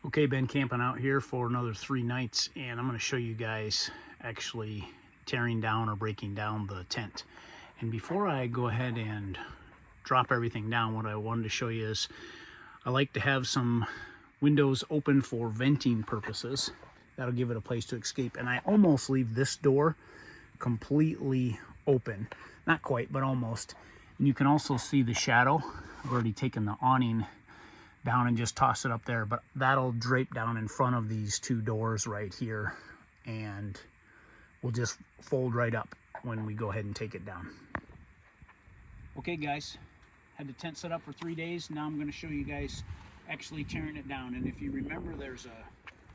Okay, been camping out here for another 3 nights, and I'm going to show you guys actually tearing down or breaking down the tent. And before I go ahead and drop everything down, what I wanted to show you is I like to have some windows open for venting purposes. That'll give it a place to escape. And I almost leave this door completely open. Not quite, but almost. And you can also see the shadow. I've already taken the awning down and just toss it up there, but that'll drape down in front of these 2 doors right here, and we'll just fold right up when we go ahead and take it down. Okay guys, had the tent set up for 3 days. Now I'm going to show you guys actually tearing it down. And if you remember, there's a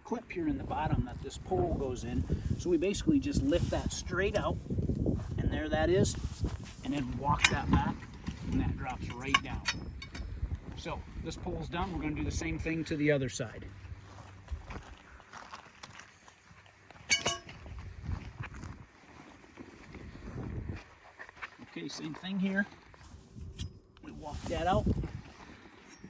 clip here in the bottom that this pole goes in, so we basically just lift that straight out, and there that is, and then walk that back, and that drops right down. So this pole's done. We're going to do the same thing to the other side. Okay, same thing here. We walk that out.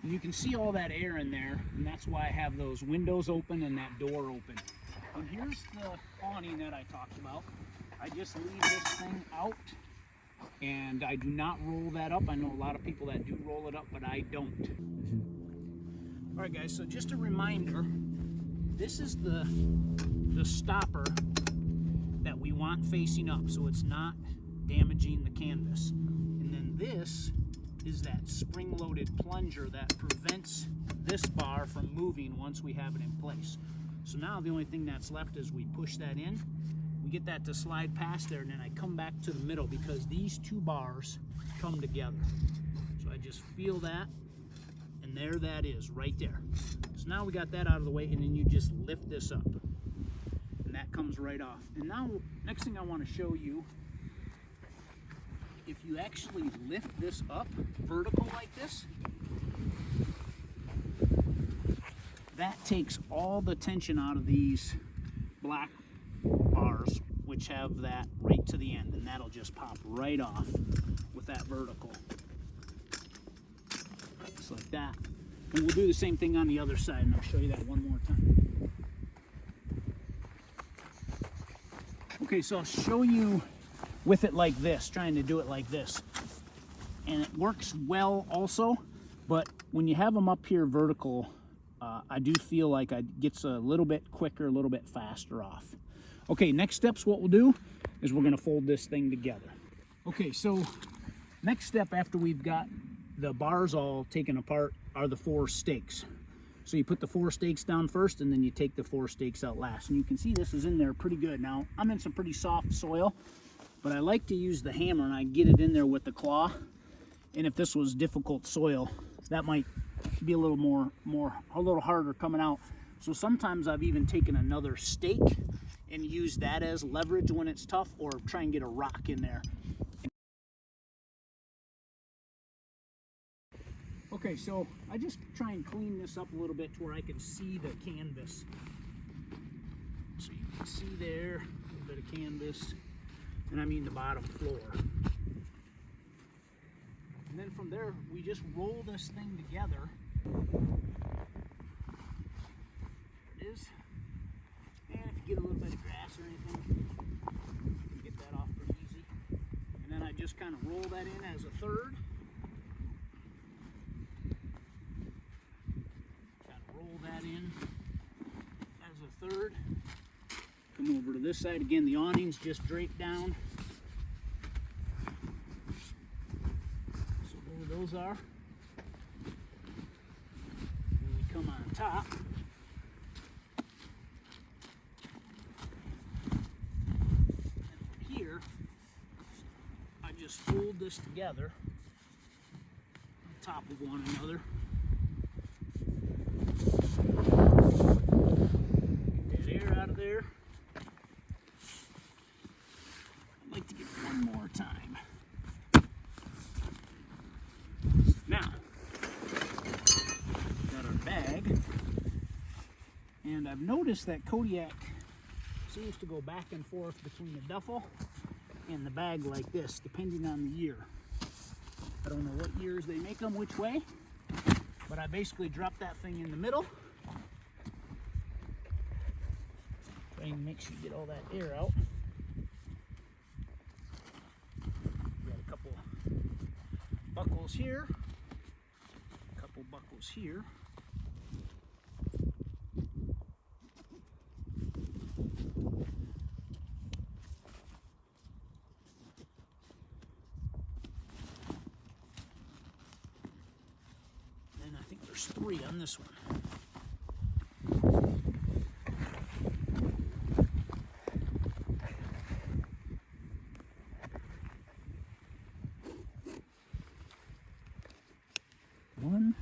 And you can see all that air in there, and that's why I have those windows open and that door open. And here's the awning that I talked about. I just leave this thing out, and I do not roll that up. I know a lot of people that do roll it up, but I don't. All right guys, so just a reminder, this is the stopper that we want facing up, so it's not damaging the canvas. And then this is that spring-loaded plunger that prevents this bar from moving once we have it in place. So now the only thing that's left is we push that in, we get that to slide past there, and then I come back to the middle because these 2 bars come together. So I just feel that, and there that is, right there. So now we got that out of the way, and then you just lift this up, and that comes right off. And now, next thing I want to show you, if you actually lift this up vertical like this, that takes all the tension out of these black bars, which have that right to the end, and that'll just pop right off with that vertical, just like that. And we'll do the same thing on the other side, and I'll show you that one more time. Okay, so I'll show you with it like this, trying to do it like this, and it works well also, but when you have them up here vertical, I do feel like it gets a little bit quicker, a little bit faster off. Okay, next steps, what we'll do is we're going to fold this thing together. Okay, so next step after we've got the bars all taken apart are the 4 stakes. So you put the 4 stakes down first, and then you take the 4 stakes out last. And you can see this is in there pretty good. Now, I'm in some pretty soft soil, but I like to use the hammer, and I get it in there with the claw. And if this was difficult soil, that might be a little a little harder coming out. So sometimes I've even taken another stake and use that as leverage when it's tough, or try and get a rock in there. Okay, so I just try and clean this up a little bit to where I can see the canvas. So you can see there, a little bit of canvas, and I mean the bottom floor. And then from there, we just roll this thing together. There it is. And if you get a little bit of grass or anything, you can get that off pretty easy. And then I just kind of roll that in as a third. Kind of roll that in as a third. Come over to this side again. The awnings just drape down. So there those are. And we come on top. Just fold this together on top of one another. Get that air out of there. I'd like to get one more time. Now, got our bag, and I've noticed that Kodiak seems to go back and forth between the duffel and the bag like this, depending on the year. I don't know what years they make them which way, but I basically drop that thing in the middle, I can make sure you get all that air out. Got a couple buckles here, a couple buckles here. And I think there's 3 on this one. One,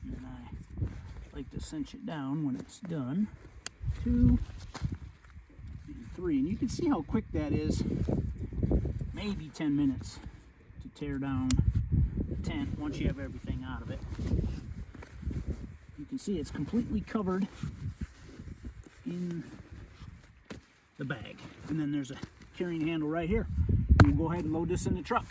and then I like to cinch it down when it's done. 2, and 3, and you can see how quick that is. Maybe 10 minutes to tear down the tent once you have everything out of it. You can see it's completely covered in the bag, and then there's a carrying handle right here. We'll go ahead and load this in the truck.